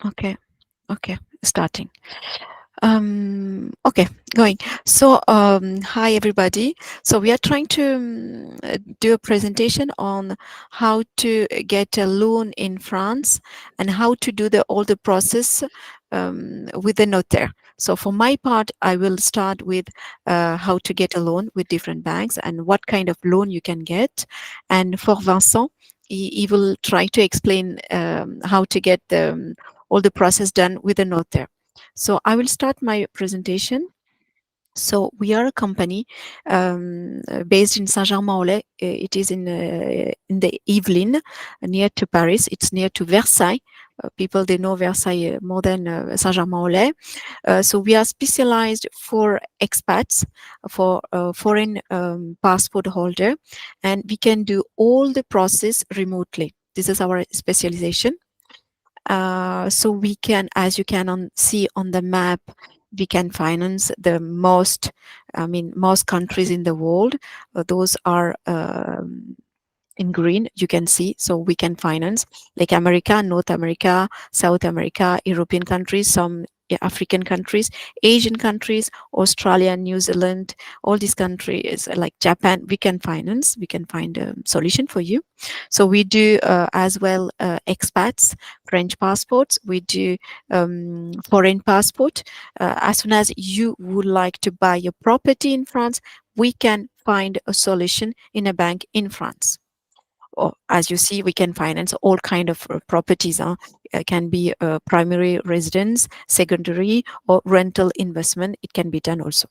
Okay, okay, starting. Okay, going. So, hi everybody. So we are trying to do a presentation on how to get a loan in France and how to do all the process with the notaire. So for my part, I will start with how to get a loan with different banks and what kind of loan you can get. And for Vincent, he will try to explain how to get all the process done with a notaire. So I will start my presentation. So we are a company based in Saint-Germain-en-Laye. It is in the Yvelines, near to Paris. It's near to Versailles. People they know Versailles more than Saint-Germain-en-Laye. So we are specialized for expats, for foreign passport holder, and we can do all the process remotely. This is our specialization. So we can, as you can see on the map, we can finance the most, I mean, most countries in the world. Those are in green, you can see. So we can finance like America, North America, South America, European countries, some African countries, Asian countries, Australia, New Zealand, all these countries like Japan, we can finance, we can find a solution for you. So we do as well expats, French passports, we do foreign passport. As soon as you would like to buy a property in France, we can find a solution in a bank in France. Or as you see, we can finance all kind of properties. It can be primary residence, secondary, or rental investment. It can be done also.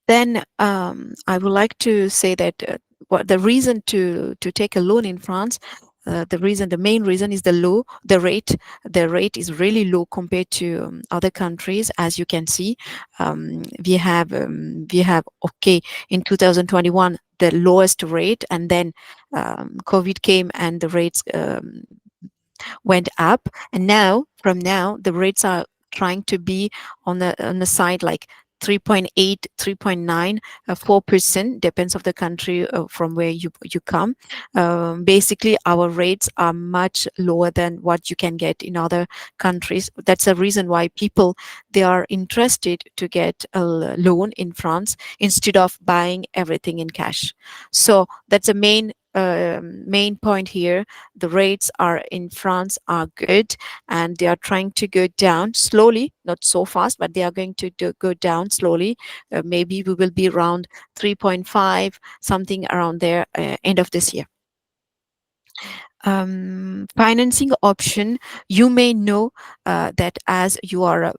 Then I would like to say that what the reason to take a loan in France, the main reason is the rate. The rate is really low compared to other countries. As you can see, we have okay in 2021 the lowest rate, and then COVID came and the rates went up, and now the rates are trying to be on the side like 3.8, 3.9, 4%, depends of the country from where you come. Basically our rates are much lower than what you can get in other countries. That's a reason why people they are interested to get a loan in France instead of buying everything in cash. So that's the main point here. The rates are in France are good, and they are trying to go down slowly, not so fast, but they are going to go down slowly. Maybe we will be around 3.5, something around there, end of this year. Financing option, you may know that as you are a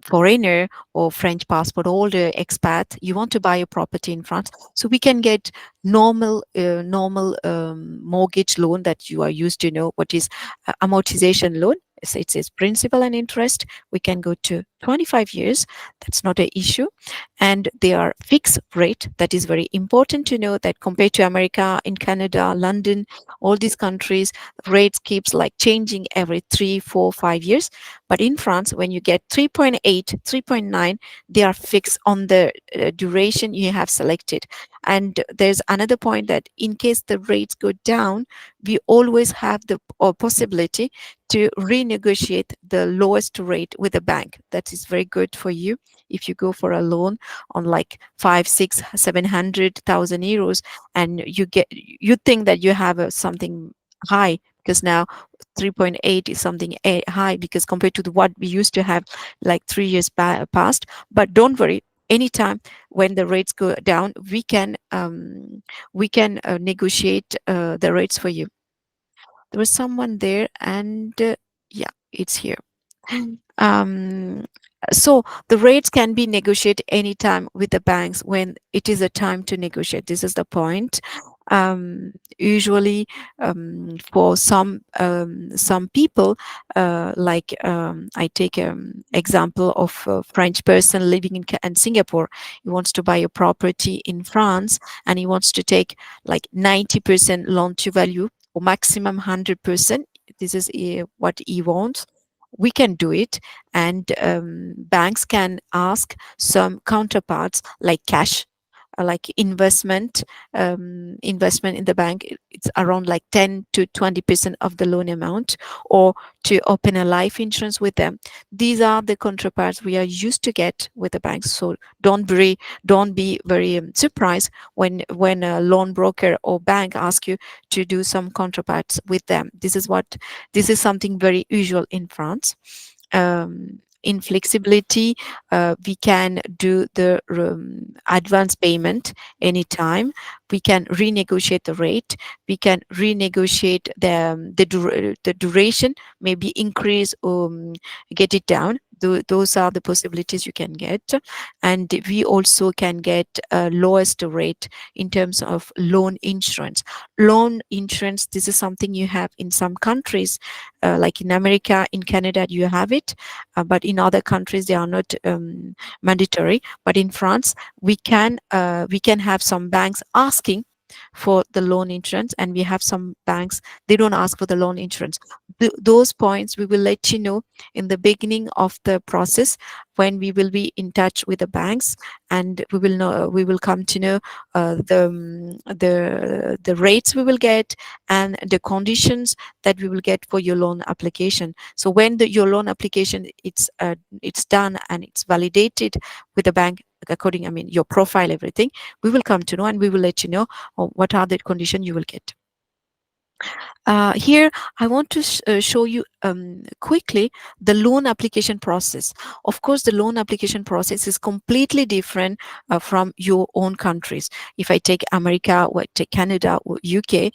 foreigner or French passport holder, expat, you want to buy a property in France, so we can get normal mortgage loan that you are used to know what is amortization loan. It says principal and interest. We can go to 25 years. That's not an issue. And they are fixed rate. That is very important to know that compared to America, in Canada, London, all these countries, rates keeps like changing every 3, 4, 5 years. But in France, when you get 3.8, 3.9, they are fixed on the duration you have selected. And there's another point that in case the rates go down, we always have the possibility to renegotiate the lowest rate with the bank. That is very good for you if you go for a loan on like 5, 6, 700,000 euros, and you think that you have something high, because now 3.8 is something high because compared to what we used to have like 3 years past. But don't worry, anytime when the rates go down, we can negotiate the rates for you. There was someone there, and yeah, it's here. um, so the rates can be negotiated anytime with the banks when it is a time to negotiate. This is the point. Usually, for some people, like I take example of a French person living in Singapore. He wants to buy a property in France, and he wants to take like 90% loan to value or maximum 100%. This is what he wants. We can do it, and banks can ask some counterparts like cash. like investment in the bank, it's around like 10 to 20% of the loan amount, or to open a life insurance with them. These are the counterparts we are used to get with the banks. So don't be very surprised when a loan broker or bank ask you to do some counterparts with them. This is something very usual in France. In flexibility, we can do the advance payment anytime. We can renegotiate the rate. We can renegotiate the duration, maybe increase, get it down. Those are the possibilities you can get. And we also can get lowest rate in terms of loan insurance. Loan insurance, this is something you have in some countries, like in America, in Canada, you have it, but in other countries they are not mandatory. But in France, we can have some banks asking for the loan insurance, and we have some banks they don't ask for the loan insurance. Those points we will let you know in the beginning of the process, when we will be in touch with the banks, and we will come to know the rates we will get, and the conditions that we will get for your loan application. So when your loan application it's done and it's validated with the bank according, I mean, your profile, everything, we will come to know, and we will let you know what are the conditions you will get. Here, I want to show you quickly the loan application process. Of course, the loan application process is completely different from your own countries. If I take America, or I take Canada, or UK,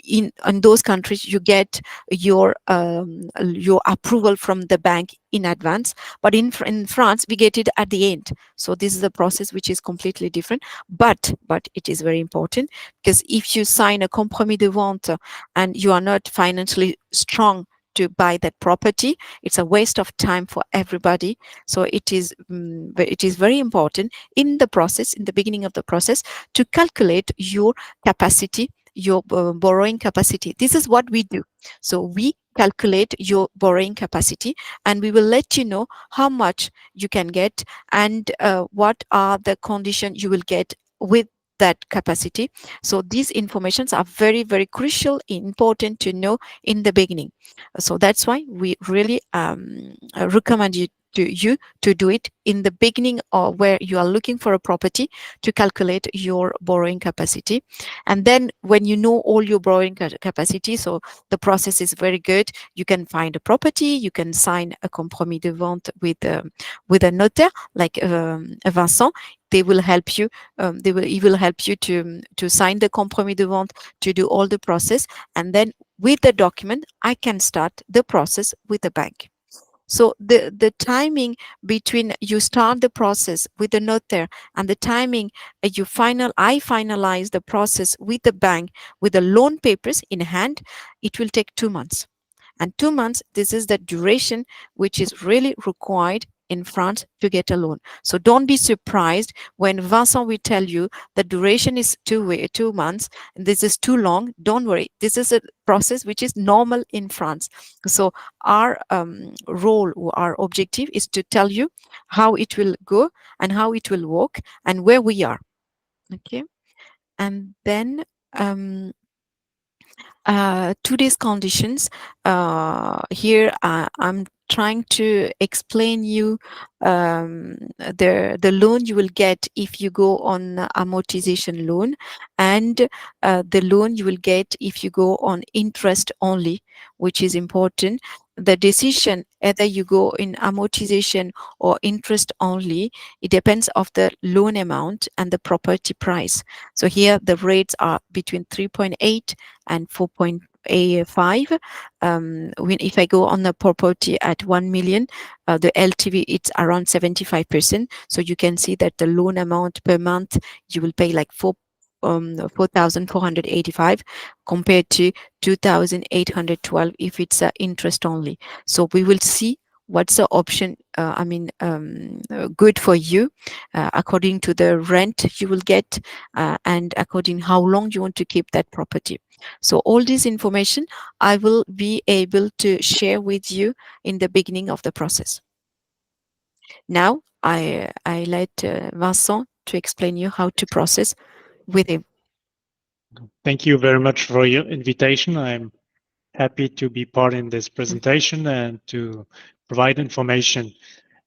in those countries, you get your approval from the bank in advance. But in France, we get it at the end. So this is a process which is completely different. But it is very important, because if you sign a compromis de vente and you are not financially strong to buy that property, it's a waste of time for everybody. So it is very important in the process, in the beginning of the process, to calculate your capacity, your borrowing capacity. This is what we do. So we calculate your borrowing capacity, and we will let you know how much you can get, and what are the conditions you will get with that capacity. So these informations are very, very crucial, important to know in the beginning. So that's why we really recommend you to do it in the beginning, or where you are looking for a property, to calculate your borrowing capacity. And then when you know all your borrowing capacity, so the process is very good. You can find a property, you can sign a compromis de vente with a notaire, like Vincent. They will help you. He will help you to sign the compromis de vente, to do all the process, and then with the document, I can start the process with the bank. So the timing between you start the process with the notaire and the timing I finalize the process with the bank with the loan papers in hand, it will take 2 months. And 2 months, this is the duration which is really required in France to get a loan. So don't be surprised when Vincent will tell you the duration is 2 months, and this is too long. Don't worry. This is a process which is normal in France. So our role, or our objective, is to tell you how it will go and how it will work and where we are. Okay. And then today's conditions, here I'm trying to explain you the loan you will get if you go on amortization loan, and the loan you will get if you go on interest only, which is important. The decision either you go in amortization or interest only, it depends of the loan amount and the property price. So here the rates are between 3.8 and 4.5. If I go on the property at 1 million, the LTV, it's around 75%. So you can see that the loan amount per month, you will pay like 4,485 compared to 2,812 if it's interest only. So we will see what's the option, good for you, according to the rent you will get, and according how long you want to keep that property. So all this information I will be able to share with you in the beginning of the process. Now I let Vincent to explain you how to process with him. Thank you very much for your invitation. I'm happy to be part in this presentation and to provide information.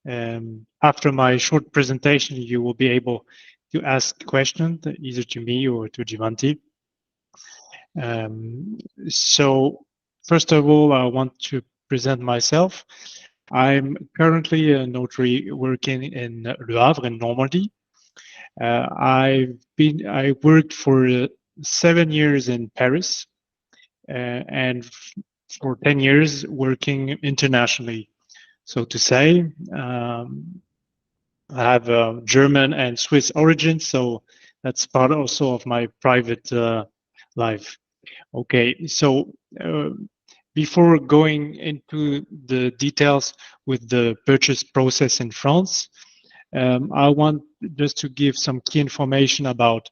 After my short presentation, you will be able to ask questions either to me or to Jeevanthy. So first of all, I want to present myself. I'm currently a notary working in Le Havre in Normandy. I worked for 7 years in Paris and for 10 years working internationally. So to say, I have a German and Swiss origin, so that's part also of my private life. Okay, so before going into the details with the purchase process in France, I want just to give some key information about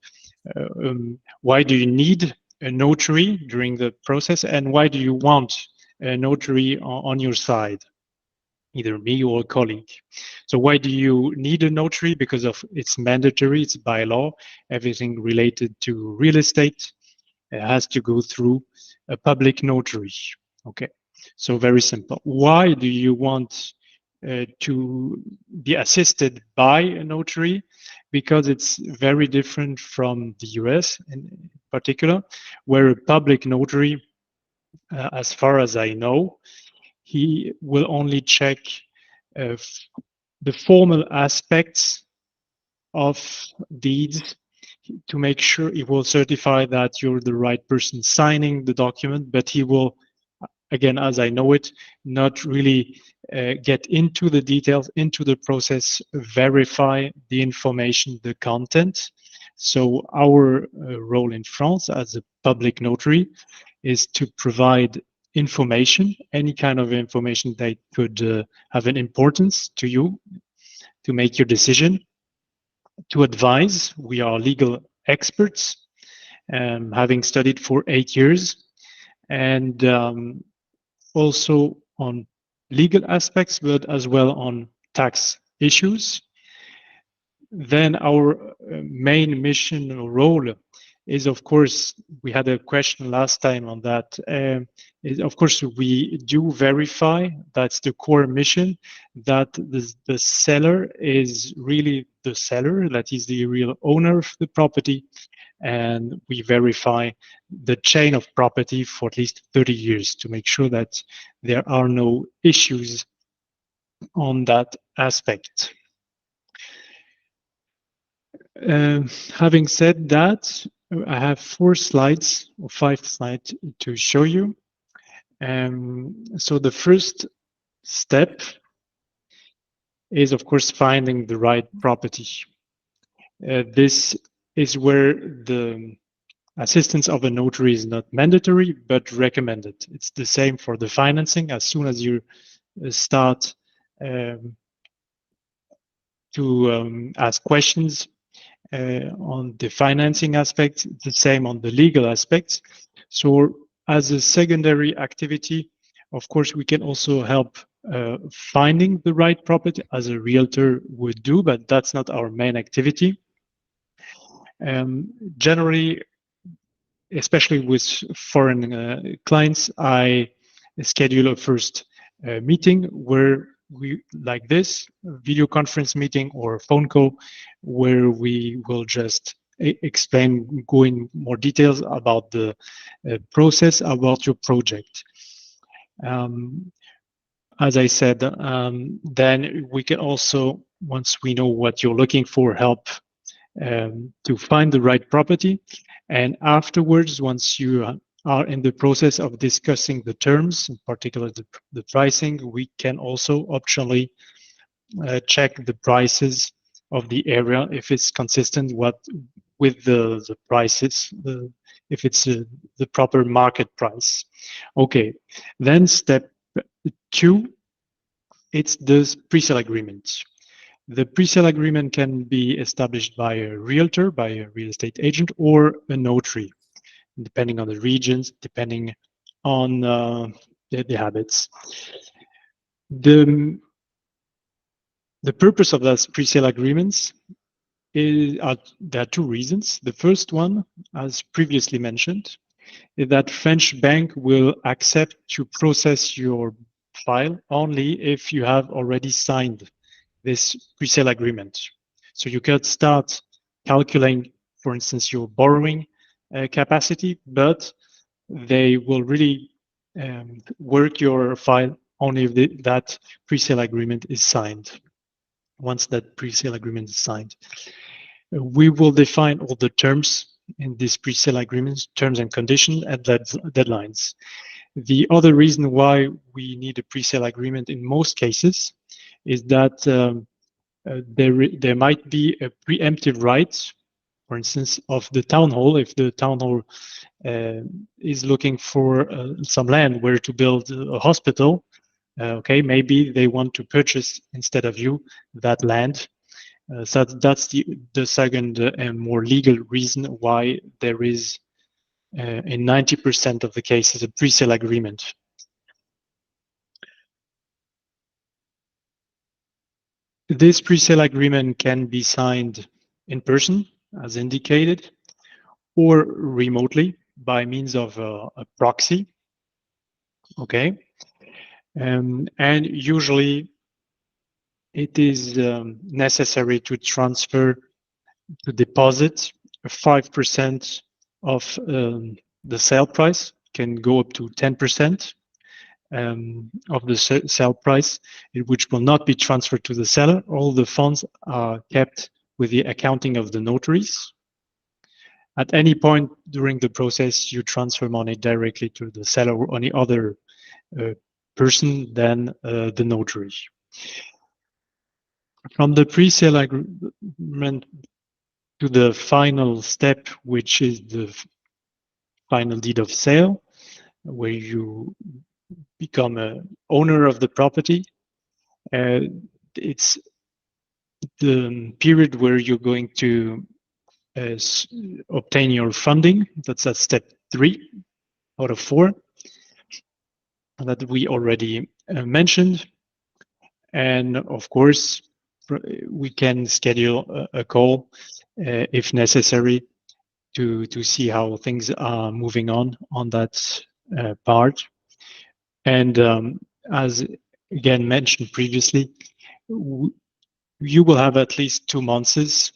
why do you need a notary during the process and why do you want a notary on your side, either me or a colleague. So why do you need a notary? Because of it's mandatory, it's by law. Everything related to real estate has to go through a public notary. Okay, so very simple. Why do you want to be assisted by a notary? Because it's very different from the US in particular, where a public notary, as far as I know, he will only check uh, the formal aspects of deeds to make sure he will certify that you're the right person signing the document, but he will, again, as I know it, not really get into the details, into the process, verify the information, the content. So our role in France as a public notary is to provide information, any kind of information that could have an importance to you to make your decision, to advise. We are legal experts, having studied for 8 years, and also on legal aspects, but as well on tax issues. Then our main mission or role is, of course, we had a question last time on that. Of course, we do verify, that's the core mission, that the seller is really the seller, that is the real owner of the property, and we verify the chain of property for at least 30 years to make sure that there are no issues on that aspect. Having said that, I have 4 slides or 5 slides to show you. So the first step is, of course, finding the right property. This is where the assistance of a notary is not mandatory, but recommended. It's the same for the financing. As soon as you start to ask questions on the financing aspect, the same on the legal aspects. So as a secondary activity, of course, we can also help finding the right property as a realtor would do, but that's not our main activity. Generally, especially with foreign clients, I schedule a first meeting where we, like this, video conference meeting or phone call, where we will just explain, go in more details about the process, about your project. As I said, then we can also, once we know what you're looking for, help to find the right property. And afterwards, once you are in the process of discussing the terms, in particular the pricing, we can also optionally check the prices of the area if it's consistent with the prices, if it's the proper market price. Okay, then step 2, it's the pre-sale agreement. The pre-sale agreement can be established by a realtor, by a real estate agent, or a notary, depending on the regions, depending on the habits. The purpose of those pre-sale agreements there are two reasons. The first one, as previously mentioned, is that French bank will accept to process your file only if you have already signed this pre-sale agreement. So you can start calculating, for instance, your borrowing capacity, but they will really work your file only if that pre-sale agreement is signed. Once that pre-sale agreement is signed, we will define all the terms in this pre-sale agreements, terms and conditions, and deadlines. The other reason why we need a pre-sale agreement in most cases is that there might be a preemptive right, for instance, of the town hall. If the town hall is looking for some land where to build a hospital, okay, maybe they want to purchase instead of you that land. So that's the second and more legal reason why there is, in 90% of the cases, a pre-sale agreement. This pre-sale agreement can be signed in person, as indicated, or remotely by means of a proxy. Okay, and usually it is necessary to transfer to deposit 5% of the sale price, can go up to 10% of the sale price, which will not be transferred to the seller. All the funds are kept with the accounting of the notaries. At any point during the process, you transfer money directly to the seller or any other person than the notary. From the pre-sale agreement to the final step, which is the final deed of sale, where you become an owner of the property. It's the period where you're going to obtain your funding. That's at step 3 out of 4 that we already mentioned. And of course, we can schedule a call if necessary to see how things are moving on that part. And as again mentioned previously, you will have at least 2 months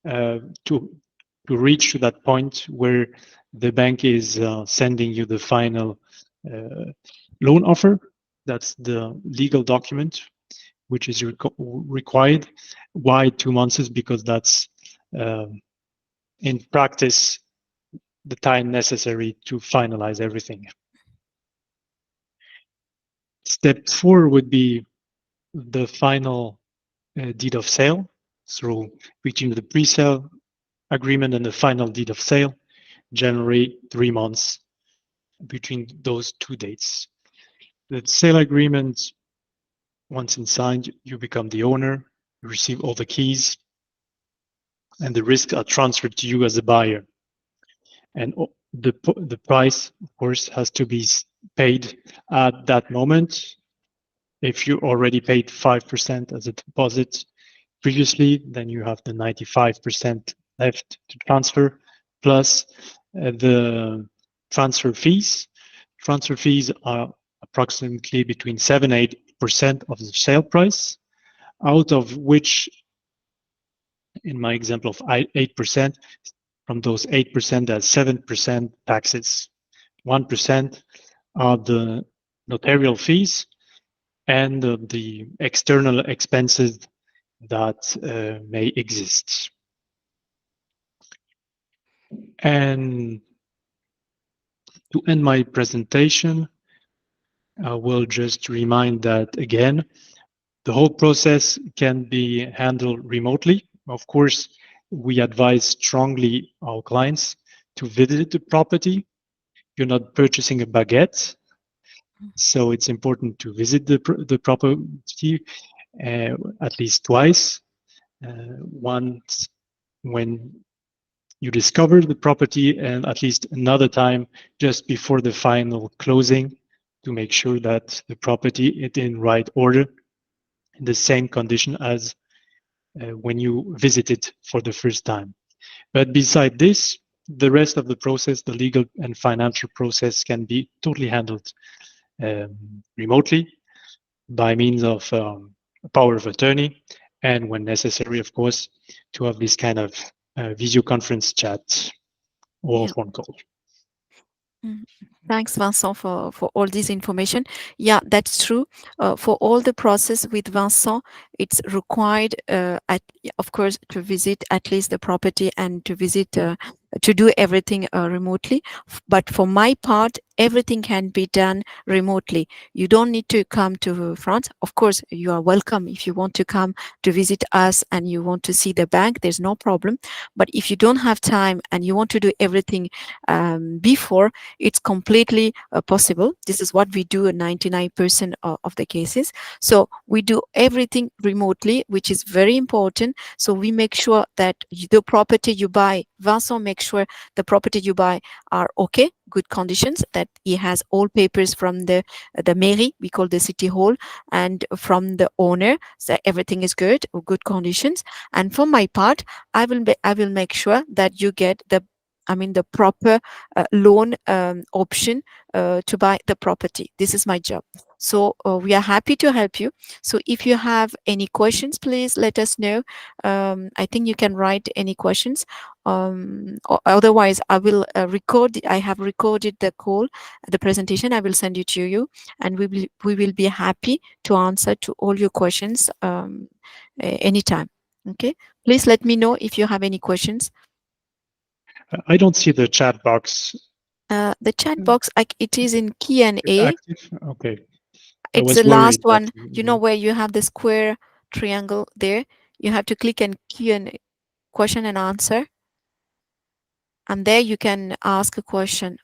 to reach to that point where the bank is sending you the final loan offer. That's the legal document which is required. Why 2 months? Because that's in practice the time necessary to finalize everything. Step 4 would be the final deed of sale. So between the pre-sale agreement and the final deed of sale, generally 3 months between those two dates. The sale agreement, once signed, you become the owner, you receive all the keys, and the risks are transferred to you as a buyer. And the price, of course, has to be paid at that moment. If you already paid 5% as a deposit previously, then you have the 95% left to transfer, plus the transfer fees. Transfer fees are approximately between 7 and 8% of the sale price, out of which, in my example of 8%, from those 8%, there's 7% taxes. 1% are the notarial fees and the external expenses that may exist. And to end my presentation, I will just remind that again, the whole process can be handled remotely. Of course, we advise strongly our clients to visit the property. You're not purchasing a baguette, so it's important to visit the property at least twice. Once when you discover the property, and at least another time just before the final closing, to make sure that the property is in right order, in the same condition as when you visit it for the first time. But beside this, the rest of the process, the legal and financial process, can be totally handled remotely by means of power of attorney, and when necessary, of course, to have this kind of video conference chat or Yeah. phone call. Mm. Thanks, Vincent, for all this information. Yeah, that's true. For all the process with Vincent, it's required, of course, to visit at least the property and to visit, to do everything remotely. But for my part, everything can be done remotely. You don't need to come to France. Of course, you are welcome if you want to come to visit us and you want to see the bank. There's no problem. But if you don't have time and you want to do everything before, it's completely possible. This is what we do in 99% of the cases. So we do everything remotely, which is very important. So we make sure that the property you buy, Vincent makes sure the property you buy are okay, good conditions, that he has all papers from the mairie, we call the city hall, and from the owner, so everything is good conditions. And for my part, I will make sure that you get the proper loan option to buy the property. This is my job. So we are happy to help you. So if you have any questions, please let us know. I think you can write any questions. Otherwise, I will record. I have recorded the call, the presentation. I will send it to you, and we will be happy to answer to all your questions anytime. Okay. Please let me know if you have any questions. I don't see the chat box The chat box, it is in Q&A. active. Okay, I It's was the last worried that. one. You know where you have the square triangle there? You have to click on Q&A, question and answer, and there you can ask a question.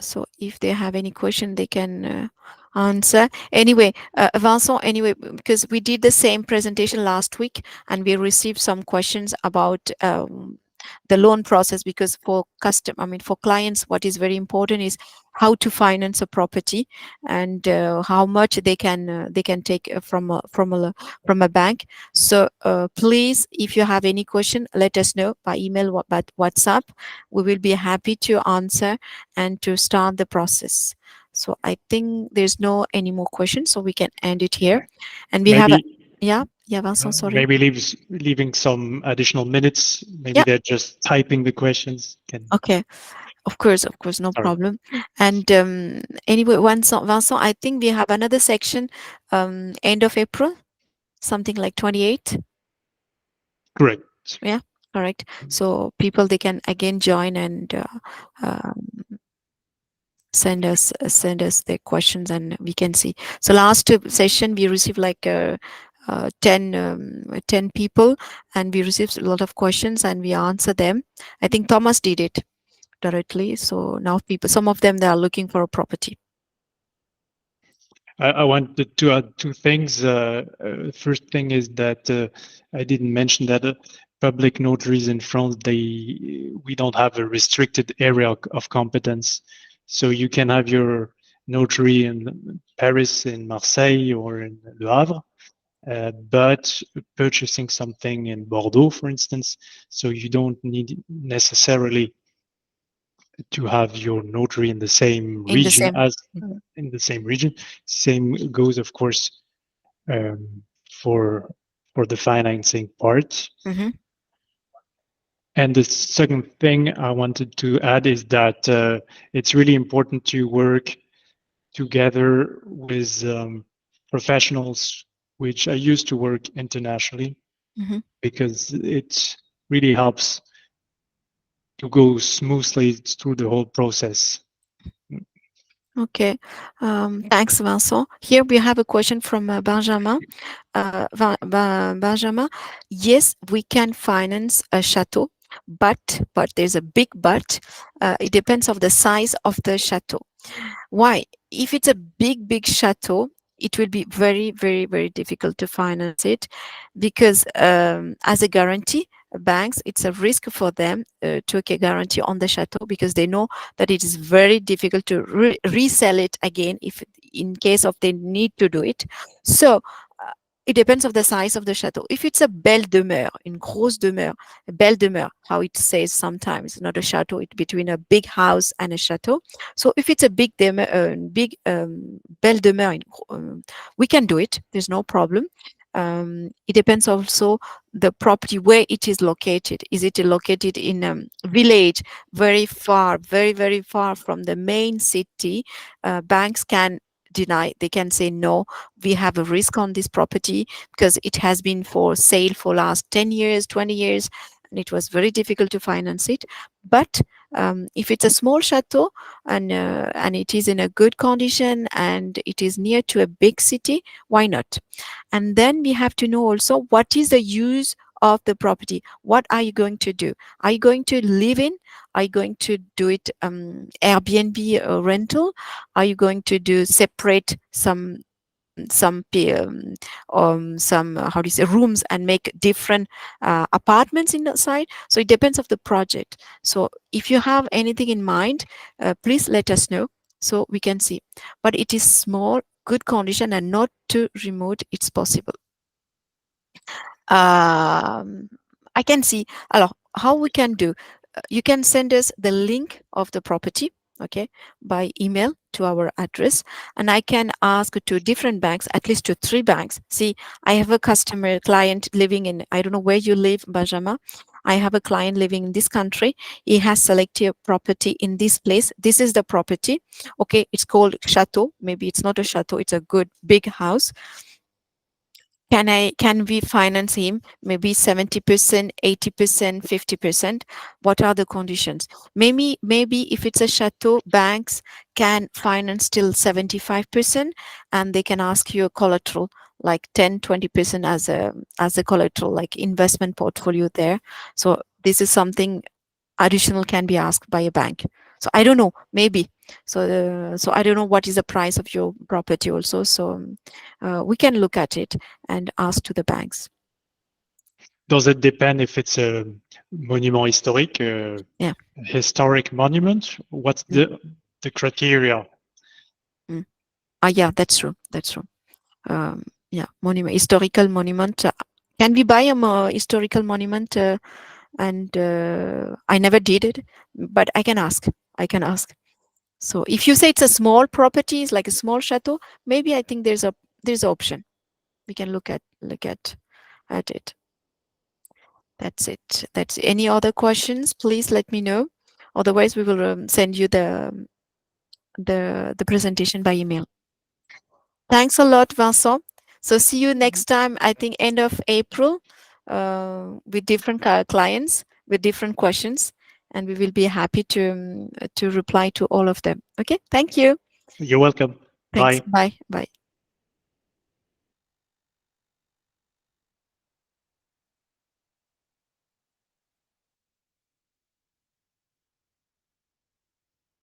So if they have any question, they can answer. Anyway, Vincent, anyway, because we did the same presentation last week and we received some questions about the loan process, because for clients, what is very important is how to finance a property and how much they can take from a bank. So please, if you have any question, let us know by email, by WhatsApp. We will be happy to answer and to start the process. So I think there's no any more questions, so we can end it here. And we have Maybe yeah, Vincent, sorry. maybe leaving some additional minutes. Maybe Yeah, they're just typing the questions. Can okay. Of course, no sorry. problem. And anyway, Vincent, I think we have another section end of April, something like 28. Correct. Yeah, correct. So people, they can again join and uh, send us their questions and we can see. So last session we received like 10 people, and we received a lot of questions and we answered them. I think Thomas did it directly. So now people, some of them, they are looking for a property. I wanted to add two things. First thing is that I didn't mention that public notaries in France, we don't have a restricted area of competence. So you can have your notary in Paris, in Marseille, or in Le Havre, but purchasing something in Bordeaux, for instance, so you don't need necessarily to have your notary in the same In the region same. as in the same region. Same goes, of course, um, for the financing part. Mm-hmm. And the second thing I wanted to add is that it's really important to work together with professionals, which I used to work internationally, Mm-hmm. because it really helps to go smoothly through the whole process. Okay. Thanks, Vincent. Here we have a question from Benjamin. Benjamin, yes, we can finance a chateau, but there's a big but. It depends of the size of the chateau. Why? If it's a big chateau, it will be very, very, very difficult to finance it, because as a guarantee, banks, it's a risk for them to take a guarantee on the chateau, because they know that it is very difficult to resell it again if in case of they need to do it. So It depends of the size of the chateau. If it's a belle demeure, une grosse demeure, a belle demeure, how it says sometimes, not a chateau, it's between a big house and a chateau. So if it's a big demeure, big belle demeure, we can do it. There's no problem. It depends also the property where it is located. Is it located in a village very far, very very far from the main city? Banks can deny, they can say no, we have a risk on this property because it has been for sale for last 10 years, 20 years, and it was very difficult to finance it. But if it's a small chateau and it is in a good condition and it is near to a big city, why not? And then we have to know also what is the use of the property. What are you going to do? Are you going to live in? Are you going to do it Airbnb rental? Are you going to do separate some how do you say, rooms, and make different apartments inside? So it depends of the project. So if you have anything in mind, please let us know so we can see. But it is small, good condition, and not too remote. It's possible. I can see. Alors, how we can do? You can send us the link of the property, okay, by email to our address, and I can ask to different banks, at least to 3 banks. See, I have a customer client living in, I don't know where you live, Benjamin. I have a client living in this country. He has selected a property in this place. This is the property. Okay, it's called chateau. Maybe it's not a chateau. It's a good big house. Can we finance him maybe 70%, 80%, 50%? What are the conditions? Maybe if it's a chateau, banks can finance till 75%, and they can ask you a collateral like 10, 20% as a collateral, like investment portfolio there. So this is something additional can be asked by a bank. So I don't know, maybe. So I don't know what is the price of your property also. So we can look at it and ask to the banks. Does it depend if it's a monument historique, Yeah. historic monument? What's the criteria? Yeah, that's true. That's true. Yeah, monument, historical monument. Can we buy a historical monument? And I never did it, but I can ask. I can ask. So if you say it's a small property, it's like a small chateau, maybe I think there's an option. We can look at it. That's it. That's any other questions? Please let me know. Otherwise, we will send you the presentation by email. Thanks a lot, Vincent. So see you next time. I think end of April, with different clients with different questions, and we will be happy to reply to all of them. Okay. Thank you. You're welcome. Thanks. Bye. Bye. Bye.